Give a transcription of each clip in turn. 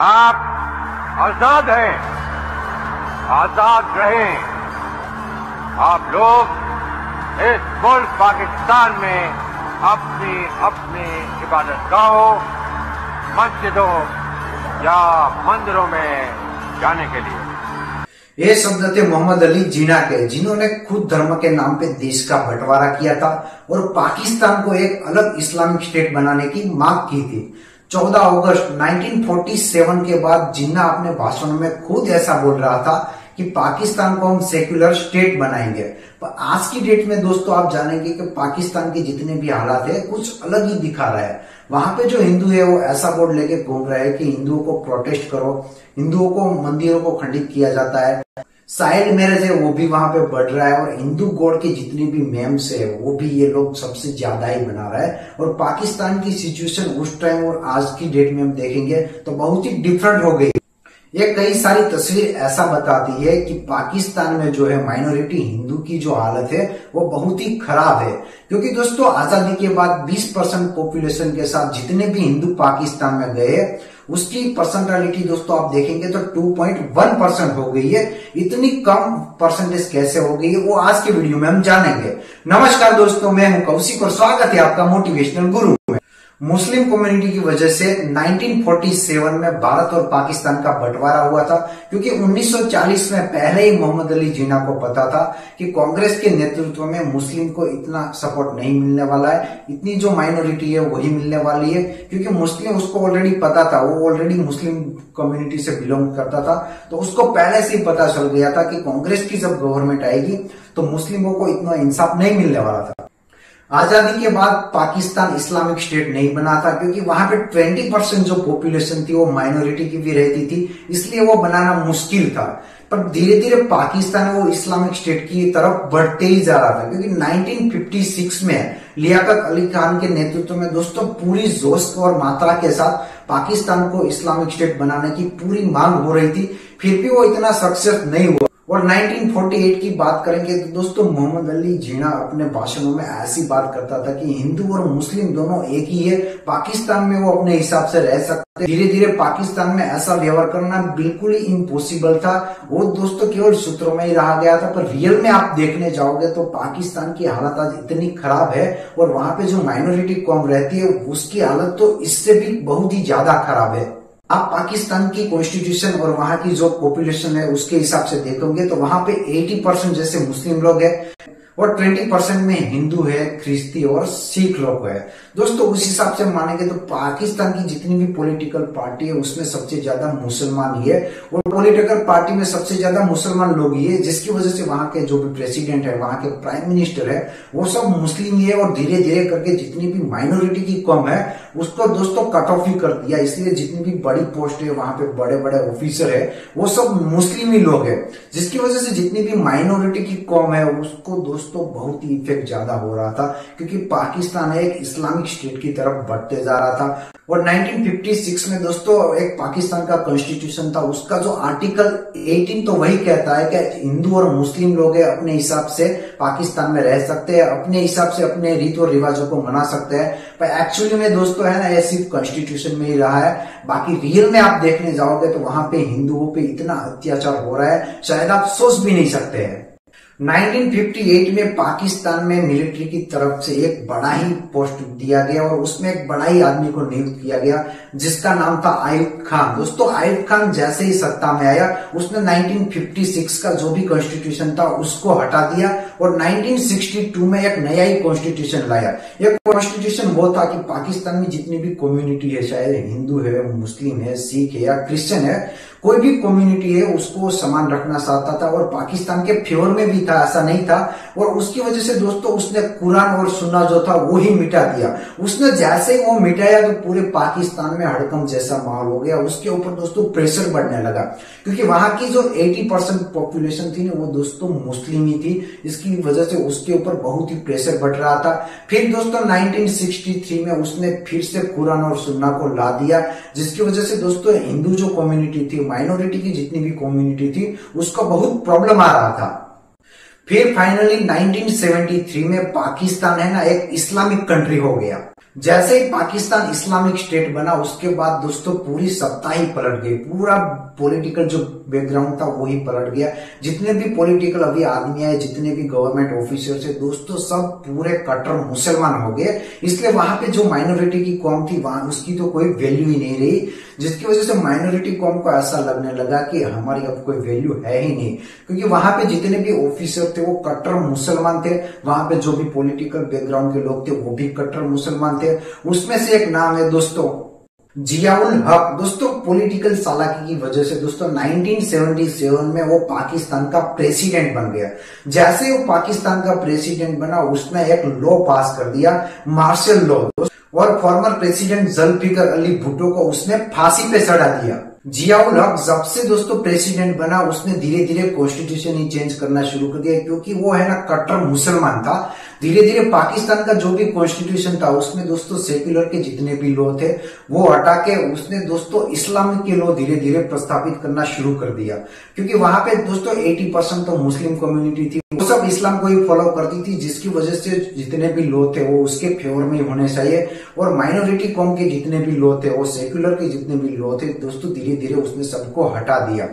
आप आजाद हैं, आजाद रहें। आप लोग इस मुल्क पाकिस्तान में अपनी अपनी इबादतगाहों, मस्जिदों या मंदिरों में जाने के लिए। ये शब्द थे मोहम्मद अली जिन्ना के, जिन्होंने खुद धर्म के नाम पे देश का बंटवारा किया था और पाकिस्तान को एक अलग इस्लामिक स्टेट बनाने की मांग की थी। 14 अगस्त 1947 के बाद जिन्ना अपने भाषण में खुद ऐसा बोल रहा था कि पाकिस्तान को हम सेक्युलर स्टेट बनाएंगे। पर आज की डेट में दोस्तों आप जानेंगे कि पाकिस्तान के जितने भी हालात है कुछ अलग ही दिखा रहा है। वहां पे जो हिंदू है वो ऐसा बोर्ड लेके घूम रहा है कि हिंदुओं को प्रोटेस्ट करो, हिंदुओं को मंदिरों को खंडित किया जाता है, चाइल्ड मैरिज है वो भी वहां पे बढ़ रहा है और हिंदू गॉड की जितनी भी मेम्स है वो भी ये लोग सबसे ज्यादा ही बना रहा है। और पाकिस्तान की सिचुएशन उस टाइम और आज की डेट में हम देखेंगे तो बहुत ही डिफरेंट हो गई। ये कई सारी तस्वीर ऐसा बताती है कि पाकिस्तान में जो है माइनॉरिटी हिंदू की जो हालत है वो बहुत ही खराब है। क्योंकि दोस्तों आजादी के बाद 20% पॉपुलेशन के साथ जितने भी हिंदू पाकिस्तान में गए उसकी परसेंटेलिटी दोस्तों आप देखेंगे तो 2.1% हो गई है। इतनी कम परसेंटेज कैसे हो गई है वो आज के वीडियो में हम जानेंगे। नमस्कार दोस्तों, मैं हूं कौशिक और स्वागत है आपका मोटिवेशनल गुरु में। मुस्लिम कम्युनिटी की वजह से 1947 में भारत और पाकिस्तान का बंटवारा हुआ था। क्योंकि 1940 में पहले ही मोहम्मद अली जिन्ना को पता था कि कांग्रेस के नेतृत्व में मुस्लिम को इतना सपोर्ट नहीं मिलने वाला है, इतनी जो माइनॉरिटी है वही मिलने वाली है। क्योंकि मुस्लिम उसको ऑलरेडी पता था, वो ऑलरेडी मुस्लिम कम्युनिटी से बिलोंग करता था, तो उसको पहले से ही पता चल गया था कि कांग्रेस की जब गवर्नमेंट आएगी तो मुस्लिमों को इतना इंसाफ नहीं मिलने वाला था। आजादी के बाद पाकिस्तान इस्लामिक स्टेट नहीं बना था क्योंकि वहां पे 20% जो पॉपुलेशन थी वो माइनॉरिटी की भी रहती थी, इसलिए वो बनाना मुश्किल था। पर धीरे धीरे पाकिस्तान वो इस्लामिक स्टेट की तरफ बढ़ते ही जा रहा था। क्योंकि 1956 में लियाकत अली खान के नेतृत्व में दोस्तों पूरी जोश और मात्रा के साथ पाकिस्तान को इस्लामिक स्टेट बनाने की पूरी मांग हो रही थी, फिर भी वो इतना सक्सेस नहीं हुआ। और 1948 की बात करेंगे तो दोस्तों मोहम्मद अली जिन्ना अपने भाषणों में ऐसी बात करता था कि हिंदू और मुस्लिम दोनों एक ही है, पाकिस्तान में वो अपने हिसाब से रह सकते। धीरे धीरे पाकिस्तान में ऐसा व्यवहार करना बिल्कुल ही इम्पॉसिबल था, वो दोस्तों केवल सूत्रों में ही रहा गया था। पर रियल में आप देखने जाओगे तो पाकिस्तान की हालत आज इतनी खराब है और वहां पे जो माइनॉरिटी कौम रहती है उसकी हालत तो इससे भी बहुत ही ज्यादा खराब है। आप पाकिस्तान की कॉन्स्टिट्यूशन और वहां की जो पॉपुलेशन है उसके हिसाब से देखोगे तो वहां पे 80% जैसे मुस्लिम लोग हैं और 20% में हिंदू है, ख्रिस्ती और सिख लोग है। दोस्तों उस हिसाब से मानेंगे तो पाकिस्तान की जितनी भी पॉलिटिकल पार्टी है उसमें सबसे ज्यादा मुसलमान ही है और पॉलिटिकल पार्टी में सबसे ज्यादा मुसलमान लोग ही है, जिसकी वजह से वहां के जो भी प्रेसिडेंट है, वहां के प्राइम मिनिस्टर है वो सब मुस्लिम ही है। और धीरे धीरे करके जितनी भी माइनॉरिटी की कौम है उसको दोस्तों कट ऑफ ही कर दिया, इसलिए जितनी भी बड़ी पोस्ट है वहां पे बड़े बड़े ऑफिसर है वो सब मुस्लिम ही लोग है, जिसकी वजह से जितनी भी माइनॉरिटी की कौम है उसको दोस्तों बहुत ही इफेक्ट ज्यादा हो रहा था। क्योंकि पाकिस्तान एक इस्लामिक स्टेट की तरफ बढ़ते जा रहा था। और 1956 में दोस्तों एक पाकिस्तान का कॉन्स्टिट्यूशन था, उसका जो आर्टिकल 18 तो वही कहता है कि हिंदू और मुस्लिम लोग अपने हिसाब से पाकिस्तान में रह सकते हैं, अपने हिसाब से अपने रीत और रिवाजों को मना सकते हैं। पर एक्चुअली में दोस्तों है ना, ये सिर्फ कॉन्स्टिट्यूशन में ही रहा है, बाकी रियल में आप देखने जाओगे तो वहां पे हिंदुओं पे इतना अत्याचार हो रहा है शायद आप सोच भी नहीं सकते हैं। 1958 में पाकिस्तान में मिलिट्री की तरफ से एक बड़ा ही पोस्ट दिया गया और उसमें एक बड़ा ही आदमी को नियुक्त किया गया जिसका नाम था आयुब खान। दोस्तों आयुब खान जैसे ही सत्ता में आया उसने 1956 का जो भी कॉन्स्टिट्यूशन था उसको हटा दिया और 1962 में एक नया ही कॉन्स्टिट्यूशन लाया। एक कॉन्स्टिट्यूशन वो था कि पाकिस्तान में जितनी भी कम्युनिटी है, चाहे हिंदू है, मुस्लिम है, सिख है या क्रिश्चियन है, कोई भी कम्युनिटी है उसको समान रखना चाहता था और पाकिस्तान के फेवर में भी था, ऐसा नहीं था। और उसकी वजह से दोस्तों उसने कुरान और सुन्ना जो था वो ही मिटा दिया। उसने जैसे ही वो मिटाया तो पूरे पाकिस्तान में हड़कंप जैसा माहौल हो गया। उसके ऊपर दोस्तों प्रेशर बढ़ने लगा क्योंकि वहां की जो 80% पॉपुलेशन थी ना वो दोस्तों मुस्लिम ही थी, इसकी वजह से उसके ऊपर बहुत ही प्रेशर बढ़ रहा था। फिर दोस्तों 1963 में उसने फिर से कुरान और सुन्ना को ला दिया, जिसकी वजह से दोस्तों हिंदू जो कम्युनिटी थी, माइनॉरिटी की जितनी भी कम्युनिटी थी उसको बहुत प्रॉब्लम आ रहा था। फिर फाइनली 1973 में पाकिस्तान है ना एक इस्लामिक कंट्री हो गया। जैसे ही पाकिस्तान इस्लामिक स्टेट बना उसके बाद दोस्तों पूरी सत्ता ही पलट गई, पूरा पॉलिटिकल जो बैकग्राउंड था वो ही पलट गया। जितने भी पॉलिटिकल अभी आदमी है, जितने भी गवर्नमेंट ऑफिसर्स है दोस्तों, सब पूरे कट्टर मुसलमान हो गए। इसलिए वहां पे जो माइनॉरिटी की कौम थी वहां उसकी तो कोई वैल्यू ही नहीं रही, जिसकी वजह से माइनॉरिटी कौम को ऐसा लगने लगा कि हमारी अब कोई वैल्यू है ही नहीं, क्योंकि वहां पे जितने भी ऑफिसर थे वो कट्टर मुसलमान थे। वहां पे जो भी पॉलिटिकल बैकग्राउंड के लोग थे वो भी कट्टर मुसलमान थे। उसमें से एक नाम है दोस्तों जियाउल हक। दोस्तों पॉलिटिकल चालाकी की वजह से दोस्तों 1977 में वो पाकिस्तान का प्रेसिडेंट बन गया। जैसे वो पाकिस्तान का प्रेसिडेंट बना उसने एक लॉ पास कर दिया, मार्शल लॉ, और फॉर्मर प्रेसिडेंट जुल्फिकार अली भुट्टो को उसने फांसी पे चढ़ा दिया। जियाउल हक जब से दोस्तों प्रेसिडेंट बना उसने धीरे धीरे कॉन्स्टिट्यूशन ही चेंज करना शुरू कर दिया, क्योंकि वो है ना कट्टर मुसलमान था। धीरे धीरे पाकिस्तान का जो भी कॉन्स्टिट्यूशन था उसमें दोस्तों सेक्युलर के जितने भी लॉ थे वो हटा के उसने दोस्तों इस्लामिक के लॉ धीरे धीरे प्रस्तावित करना शुरू कर दिया, क्योंकि वहां पे दोस्तों 80% तो मुस्लिम कम्युनिटी थी, वो सब इस्लाम को ही फॉलो करती थी, जिसकी वजह से जितने भी लॉ थे वो उसके फेवर में होने चाहिए। और माइनॉरिटी कौम के जितने भी लॉ थे, वो सेक्युलर के जितने भी लॉ थे दोस्तों, धीरे धीरे उसने सबको हटा दिया।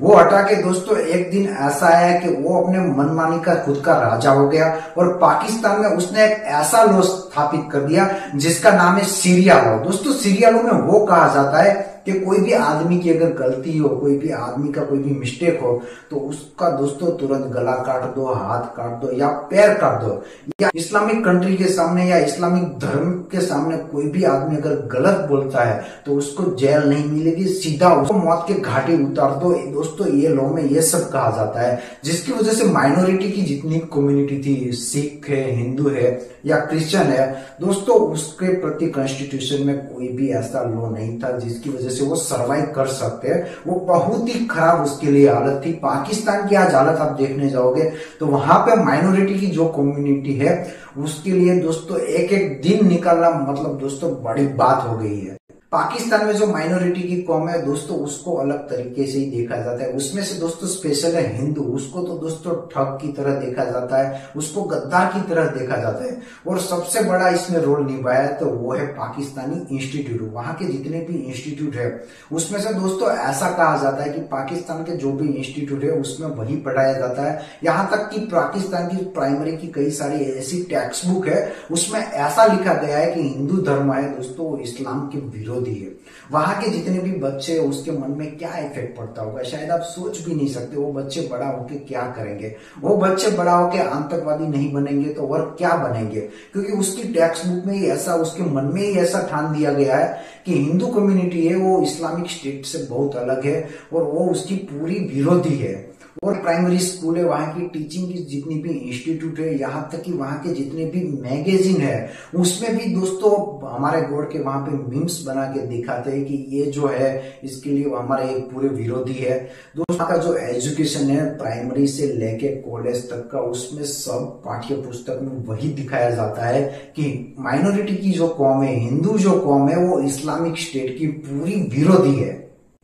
वो हटा के दोस्तों एक दिन ऐसा आया कि वो अपने मनमानी का खुद का राजा हो गया और पाकिस्तान में उसने एक ऐसा लॉ स्थापित कर दिया जिसका नाम है सीरिया लॉ। दोस्तों सीरिया लॉ में वो कहा जाता है कि कोई भी आदमी की अगर गलती हो, कोई भी आदमी का कोई भी मिस्टेक हो तो उसका दोस्तों तुरंत गला काट दो, हाथ काट दो या पैर काट दो। या इस्लामिक कंट्री के सामने या इस्लामिक धर्म के सामने कोई भी आदमी अगर गलत बोलता है तो उसको जेल नहीं मिलेगी, सीधा उसको मौत के घाटे उतार दो। दोस्तों ये लॉ में ये सब कहा जाता है, जिसकी वजह से माइनॉरिटी की जितनी कम्युनिटी थी, सिख है, हिंदू है या क्रिश्चियन है दोस्तों, उसके प्रति कॉन्स्टिट्यूशन में कोई भी ऐसा लॉ नहीं था जिसकी वजह से वो सरवाइव कर सकते हैं। वो बहुत ही खराब उसके लिए हालत थी। पाकिस्तान की आज हालत आप देखने जाओगे तो वहां पे माइनॉरिटी की जो कम्युनिटी है उसके लिए दोस्तों एक एक दिन निकालना मतलब दोस्तों बड़ी बात हो गई है। पाकिस्तान में जो माइनॉरिटी की कौम है दोस्तों उसको अलग तरीके से ही देखा जाता है। उसमें से दोस्तों स्पेशल है हिंदू, उसको तो दोस्तों ठग की तरह देखा जाता है, उसको गद्दार की तरह देखा जाता है। और सबसे बड़ा इसमें रोल निभाया है तो वो है पाकिस्तानी इंस्टीट्यूट। वहां के जितने भी इंस्टीट्यूट है उसमें से दोस्तों ऐसा कहा जाता है कि पाकिस्तान के जो भी इंस्टीट्यूट है उसमें वही पढ़ाया जाता है। यहाँ तक कि पाकिस्तान की प्राइमरी की कई सारी ऐसी टेक्स्ट बुक है उसमें ऐसा लिखा गया है कि हिंदू धर्म है दोस्तों इस्लाम के विरोधी है। वहां के जितने भी बच्चे उसके मन में क्या इफेक्ट पड़ता होगा शायद आप सोच भी नहीं सकते। वो बच्चे बड़ा होके क्या करेंगे, वो बच्चे बड़ा होके आतंकवादी नहीं बनेंगे तो और क्या बनेंगे, क्योंकि उसकी टेक्स्ट बुक में ही ऐसा, उसके मन में ही ऐसा ठान दिया गया है कि हिंदू कम्युनिटी है वो इस्लामिक स्टेट से बहुत अलग है और वो उसकी पूरी विरोधी है। और प्राइमरी स्कूल है, वहां की टीचिंग की जितनी भी इंस्टीट्यूट है, यहाँ तक कि वहां के जितने भी मैगजीन है उसमें भी दोस्तों हमारे गॉड के वहां पे मीम्स बना के दिखाते हैं कि ये जो है इसके लिए हमारे एक पूरे विरोधी है। दोस्तों का जो एजुकेशन है प्राइमरी से लेके कॉलेज तक का, उसमें सब पाठ्य पुस्तक में वही दिखाया जाता है कि माइनॉरिटी की जो कौम है, हिंदू जो कौम है वो इस्लामिक स्टेट की पूरी विरोधी है।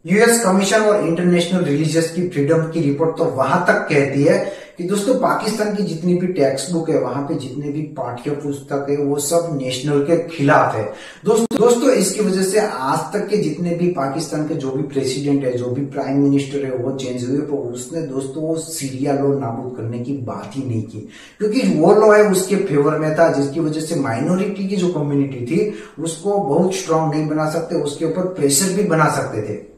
यूएस कमीशन और इंटरनेशनल रिलीजियस की फ्रीडम की रिपोर्ट तो वहां तक कहती है कि दोस्तों पाकिस्तान की जितनी भी टेक्स्ट बुक है, वहां पे जितने भी पाठ्य पुस्तक है वो सब नेशनल के खिलाफ है। दोस्तों इसकी वजह से आज तक के जितने भी पाकिस्तान के जो भी प्रेसिडेंट है, जो भी प्राइम मिनिस्टर है वो चेंज हुए तो उसने दोस्तों वो सीरिया लॉ नाबूद करने की बात ही नहीं की, क्योंकि वो लॉ है उसके फेवर में था, जिसकी वजह से माइनॉरिटी की जो कम्युनिटी थी उसको बहुत स्ट्रांग नहीं बना सकते, उसके ऊपर प्रेशर भी बना सकते थे।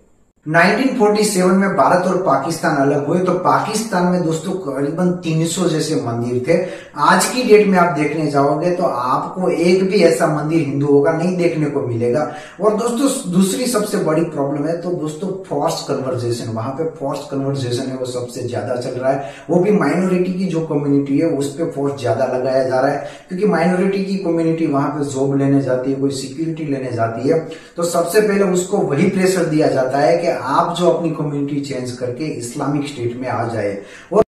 1947 में भारत और पाकिस्तान अलग हुए तो पाकिस्तान में दोस्तों करीबन 300 जैसे मंदिर थे। आज की डेट में आप देखने जाओगे तो आपको एक भी ऐसा मंदिर हिंदुओं का नहीं देखने को मिलेगा। और दोस्तों दूसरी सबसे बड़ी प्रॉब्लम है तो दोस्तों फोर्स कन्वर्जेशन, वहां पे फोर्स कन्वर्जेशन है वो सबसे ज्यादा चल रहा है। वो भी माइनॉरिटी की जो कम्युनिटी है उस पर फोर्स ज्यादा लगाया जा रहा है, क्योंकि माइनॉरिटी की कम्युनिटी वहां पे जॉब लेने जाती है, कोई सिक्योरिटी लेने जाती है तो सबसे पहले उसको वही प्रेशर दिया जाता है कि आप जो अपनी कम्युनिटी चेंज करके इस्लामिक स्टेट में आ जाए। और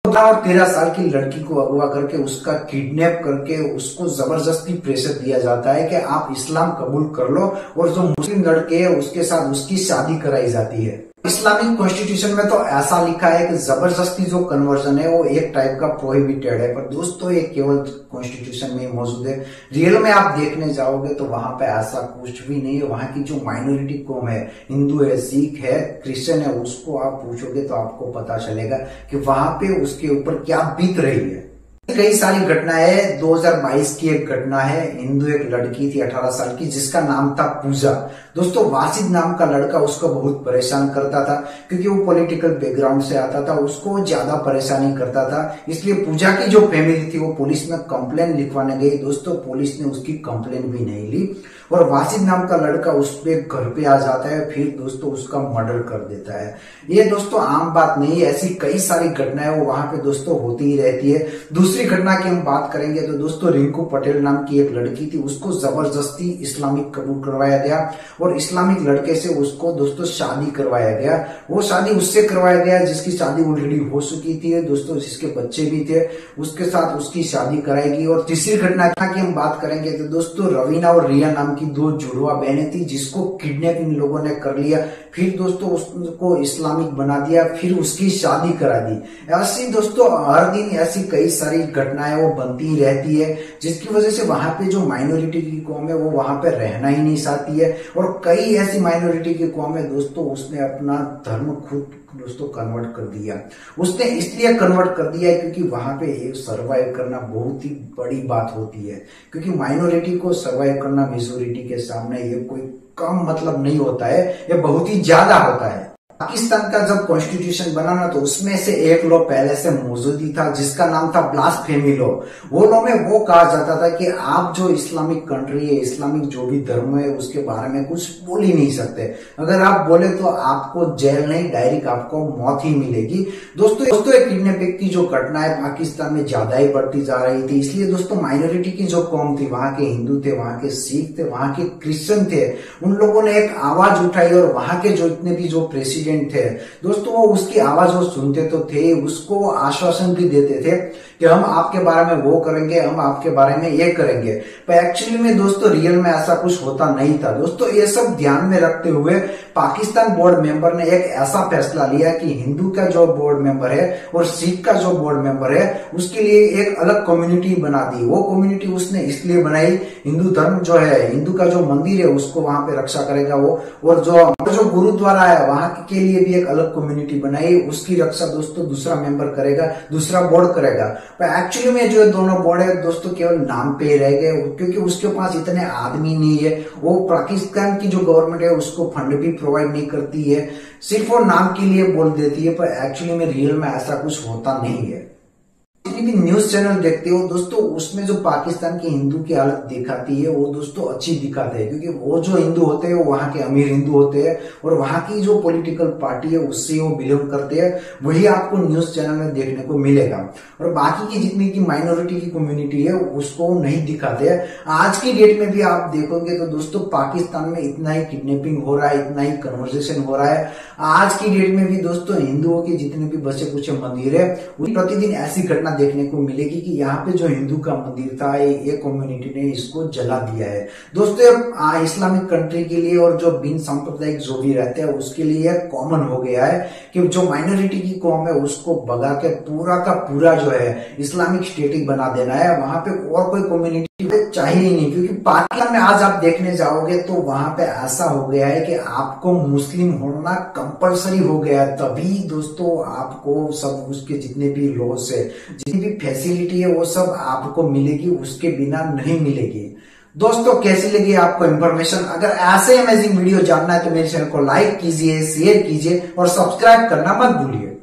13 साल की लड़की को अगवा करके उसका किडनैप करके उसको जबरदस्ती प्रेशर दिया जाता है कि आप इस्लाम कबूल कर लो, और जो मुस्लिम लड़के हैं उसके साथ उसकी शादी कराई जाती है। इस्लामिक कॉन्स्टिट्यूशन में तो ऐसा लिखा है कि जबरदस्ती जो कन्वर्जन है वो एक टाइप का प्रोहिबिटेड है, पर दोस्तों ये केवल कॉन्स्टिट्यूशन में मौजूद है। रियल में आप देखने जाओगे तो वहां पे ऐसा कुछ भी नहीं है। वहां की जो माइनॉरिटी कौम है, हिंदू है, सिख है, क्रिश्चियन है, उसको आप पूछोगे तो आपको पता चलेगा कि वहां पे उसके ऊपर क्या बीत रही है। कई सारी घटनाएं 2022 की एक घटना है। हिंदू एक लड़की थी 18 साल की जिसका नाम था पूजा। दोस्तों वासिद नाम का लड़का उसको बहुत परेशान करता था क्योंकि वो पॉलिटिकल बैकग्राउंड से आता था, उसको ज्यादा परेशानी करता था। इसलिए पूजा की जो फैमिली थी वो पुलिस में कंप्लेन लिखवाने गई। दोस्तों पुलिस ने उसकी कंप्लेन भी नहीं ली और वासिद नाम का लड़का उस पे घर पे आ जाता है, फिर दोस्तों उसका मर्डर कर देता है। ये दोस्तों आम बात नहीं है, ऐसी कई सारी घटनाएं वो वहां पे दोस्तों होती ही रहती है। दूसरी घटना की हम बात करेंगे तो दोस्तों रिंकू पटेल नाम की एक लड़की थी, उसको जबरदस्ती इस्लामिक कबूल करवाया गया और इस्लामिक लड़के से उसको दोस्तों शादी करवाया गया। वो शादी उससे करवाया गया जिसकी शादी ऑलरेडी हो चुकी थी दोस्तों, जिसके बच्चे भी थे, उसके साथ उसकी शादी कराएगी। और तीसरी घटना की हम बात करेंगे तो दोस्तों रवीना और रिया नाम की दो जुड़वा बहनें थी जिसको किडनैप इन लोगों ने कर लिया, फिर दोस्तों उसको इस्लामिक बना दिया, फिर उसकी शादी करा दी। ऐसी दोस्तों हर दिन ऐसी कई सारी घटनाएं वो बनती ही रहती है जिसकी वजह से वहां पे जो माइनॉरिटी की कौम है वो वहां पे रहना ही नहीं चाहती है। और कई ऐसी माइनॉरिटी की कौम है दोस्तों उसने अपना धर्म खुद दोस्तों कन्वर्ट कर दिया। उसने इसलिए कन्वर्ट कर दिया क्योंकि वहां पे एक सर्वाइव करना बहुत ही बड़ी बात होती है, क्योंकि माइनॉरिटी को सर्वाइव करना मेजोरिटी के सामने ये कोई कम मतलब नहीं होता है, ये बहुत ही ज्यादा होता है। पाकिस्तान का जब कॉन्स्टिट्यूशन बना ना तो उसमें से एक लॉ पहले से मौजूद ही था जिसका नाम था ब्लास्फेमी लॉ। वो लॉ में वो कहा जाता था कि आप जो इस्लामिक कंट्री है, इस्लामिक जो भी धर्म है उसके बारे में कुछ बोल ही नहीं सकते। अगर आप बोले तो आपको जेल नहीं डायरेक्ट आपको मौत ही मिलेगी। दोस्तों एक किडनैपिंग की जो घटना है पाकिस्तान में ज्यादा ही बढ़ती जा रही थी, इसलिए दोस्तों माइनॉरिटी की जो कौम थी, वहां के हिंदू थे, वहां के सिख थे, वहां के क्रिश्चियन थे, उन लोगों ने एक आवाज उठाई और वहां के जो इतने भी जो प्रेसिडेंट थे दोस्तों वो उसकी आवाज वो सुनते तो थे, उसको आश्वासन भी देते थे कि हम आपके बारे में वो करेंगे, हम आपके बारे में ये करेंगे, पर एक्चुअली में दोस्तों रियल में ऐसा कुछ होता नहीं था। दोस्तों ये सब ध्यान में रखते हुए पाकिस्तान बोर्ड मेंबर ने एक ऐसा फैसला लिया कि हिंदू का जो बोर्ड मेंबर है और सिख का जो बोर्ड मेंबर है उसके लिए एक अलग कम्युनिटी बना दी। वो कम्युनिटी उसने इसलिए बनाई, हिंदू धर्म जो है, हिंदू का जो मंदिर है उसको वहां पे रक्षा करेगा वो, और जो गुरुद्वारा है वहां के लिए भी एक अलग कम्युनिटी बनाई, उसकी रक्षा दोस्तों दूसरा मेंबर करेगा, दूसरा बोर्ड करेगा। पर एक्चुअली में जो दोनों बोर्ड है दोस्तों केवल नाम पे रह गए क्योंकि उसके पास इतने आदमी नहीं है। वो पाकिस्तान की जो गवर्नमेंट है उसको फंड भी प्रोवाइड नहीं करती है, सिर्फ वो नाम के लिए बोल देती है, पर एक्चुअली में रियल में ऐसा कुछ होता नहीं है। जितनी भी न्यूज चैनल देखते हो दोस्तों उसमें जो पाकिस्तान की हिंदू की हालत दिखाती है वो दोस्तों अच्छी दिखाते हैं, क्योंकि वो जो हिंदू होते हैं वो वहां के अमीर हिंदू होते हैं और वहां की जो पॉलिटिकल पार्टी है उससे वो बिलोंग करते हैं, वही आपको न्यूज चैनल में देखने को मिलेगा। और बाकी की जितनी की माइनॉरिटी की कम्युनिटी है उसको नहीं दिखाते हैं। आज की डेट में भी आप देखोगे तो दोस्तों पाकिस्तान में इतना ही किडनैपिंग हो रहा है, इतना ही कन्वर्सेशन हो रहा है। आज की डेट में भी दोस्तों हिंदुओं के जितने भी बचे कुछ मंदिर है प्रतिदिन ऐसी घटना देखने को मिलेगी कि यहाँ पे जो हिंदू का मंदिर था ये कम्युनिटी ने इसको जला दिया है। दोस्तों इस्लामिक कंट्री के लिए और जो बिन सांप्रदायिक जो भी रहते हैं उसके लिए कॉमन हो गया है कि जो माइनॉरिटी की कौम है उसको भगा के पूरा का पूरा जो है इस्लामिक स्टेट ही बना देना है। वहां पे और कोई कम्युनिटी चाहिए ही नहीं, क्योंकि पाकिस्तान में आज आप देखने जाओगे तो वहां पे ऐसा हो गया है कि आपको मुस्लिम होना कंपलसरी हो गया है, तभी दोस्तों आपको सब उसके जितने भी लॉस है, जितनी भी फैसिलिटी है वो सब आपको मिलेगी, उसके बिना नहीं मिलेगी। दोस्तों कैसी लगी आपको इन्फॉर्मेशन? अगर ऐसे अमेजिंग वीडियो जानना है तो मेरे चैनल को लाइक कीजिए, शेयर कीजिए और सब्सक्राइब करना मत भूलिए।